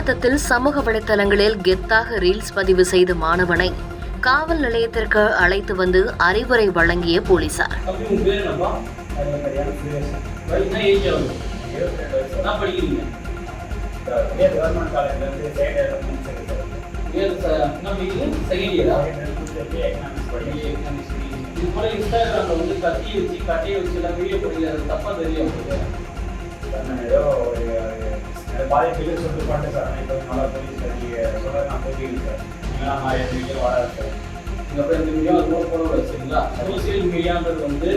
மாதத்தில் சமூக வலைதளங்களில் கெத்தாக ரீல்ஸ் பதிவு செய்த மாணவனை காவல் நிலையத்திற்கு அழைத்து வந்து அறிவுரை வழங்கிய போலீசார். பாதிப்பு சொல்லி பாட்டு சார் இப்போ நல்லா போலீஸ் சொல்ல நான் போய் சார் நீங்களாம் மாதிரி வீடியோ வராது சார் நீங்கள் அப்புறம் இந்த வீடியோ அது போட விடாது சரிங்களா. சோசியல் மீடியான்றது வந்து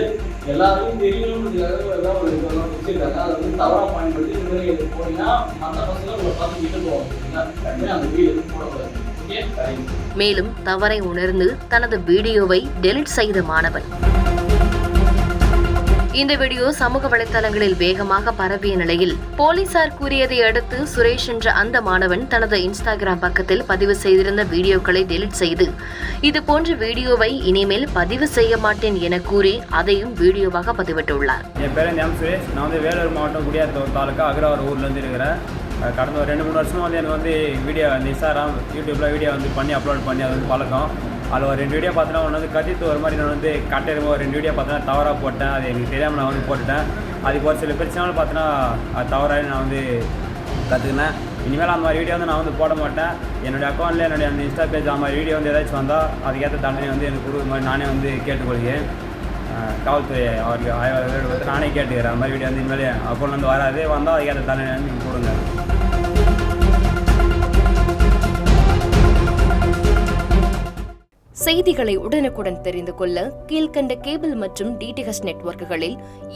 எல்லாருக்கும் தெரியணுன்றதுக்காக எல்லாம் ஒரு வச்சுருக்காங்க. அதை வந்து தவறாக பயன்படுத்தி இந்த மாதிரி எது போனீங்கன்னா மற்ற பசங்க உங்களை பார்த்து விட்டு போவாங்க சரிங்களா. கண்டிப்பாக அந்த வீடியோ போடக்கூடாது. ஓகே சரிங்க. மேலும் தவறை உணர்ந்து தனது வீடியோவை டெலிட் செய்த மாணவன். இந்த வீடியோ சமூக வலைதளங்களில் வேகமாக பரவிய நிலையில் போலீசார் கூறியதை அடுத்து சுரேஷ் என்ற அந்த மாணவன் தனது இன்ஸ்டாகிராம் பக்கத்தில் பதிவு செய்திருந்த வீடியோக்களை டெலிட் செய்து இதுபோன்ற வீடியோவை இனிமேல் பதிவு செய்ய மாட்டேன் என கூறி அதையும் வீடியோவாக பதிவிட்டுள்ளார். என் பேர் சுரேஷ். நான் வந்து வேலூர் மாவட்டம் குடியாத்தூர் தாலுக்கா அக்ரவார் ஊர்லேருந்து இருக்கிறேன். கடந்த ஒரு 2-3 வருஷமாக வந்து எனக்கு வந்து வீடியோ அந்த இன்ஸ்டாகிராம் யூடியூப்பில் வீடியோ வந்து பண்ணி அப்லோட் பண்ணி அது வந்து பழக்கம். அதில் ஒரு 2 வீடியோ பார்த்தோன்னா ஒன்று வந்து கத்தித்து ஒரு மாதிரி நான் வந்து கட்டெருமோ 2 வீடியோ பார்த்தோன்னா தவறாக போட்டேன். அது எனக்கு தெரியாமல் நான் வந்து போட்டுட்டேன். அதுக்கு ஒரு சில பிரச்சனைகள் பார்த்தோன்னா அது தவறாக நான் வந்து கற்றுக்கினேன். இனிமேல் அந்த மாதிரி வீடியோ வந்து நான் வந்து போட மாட்டேன். என்னுடைய அக்கௌண்ட்டில் என்னுடைய அந்த இன்ஸ்டா பேஜ் அந்த மாதிரி வீடியோ வந்து ஏதாச்சும் வந்தால் அதுக்கேற்ற தண்டனை வந்து எனக்கு கொடுக்குற மாதிரி நானே வந்து கேட்டுக்கொள்கிறேன். காவல்துறை அவருக்கு ஆய்வாளர்கள் வந்து நானே கேட்டுக்கிறேன். அந்த மாதிரி வீடியோ வந்து இனிமேல் அக்கௌண்ட்ல வந்து வராது, வந்தால் அதுக்கேற்ற தண்டனை வந்து நீங்கள் கொடுங்க. செய்திகளை உடனுக்குடன் தெரிந்து கொள்ள கீழ்கண்ட கேபிள் மற்றும் டிடிஹெச் நெட்வொர்க்குகளில்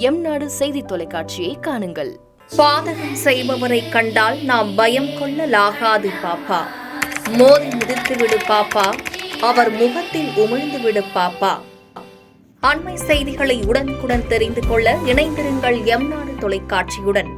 எம்நாடு செய்தி தொலைக்காட்சியை காணுங்கள். பாதகம் செய்பவரை கண்டால் நாம் பயம் கொள்ளலாகாது பாப்பா. மோதி மிதித்து விடு பாப்பா, அவர் முகத்தில் உமிழ்ந்து விடு பாப்பா. அண்மை செய்திகளை உடனுக்குடன் தெரிந்து கொள்ள இணைந்திருங்கள் எம்நாடு தொலைக்காட்சியுடன்.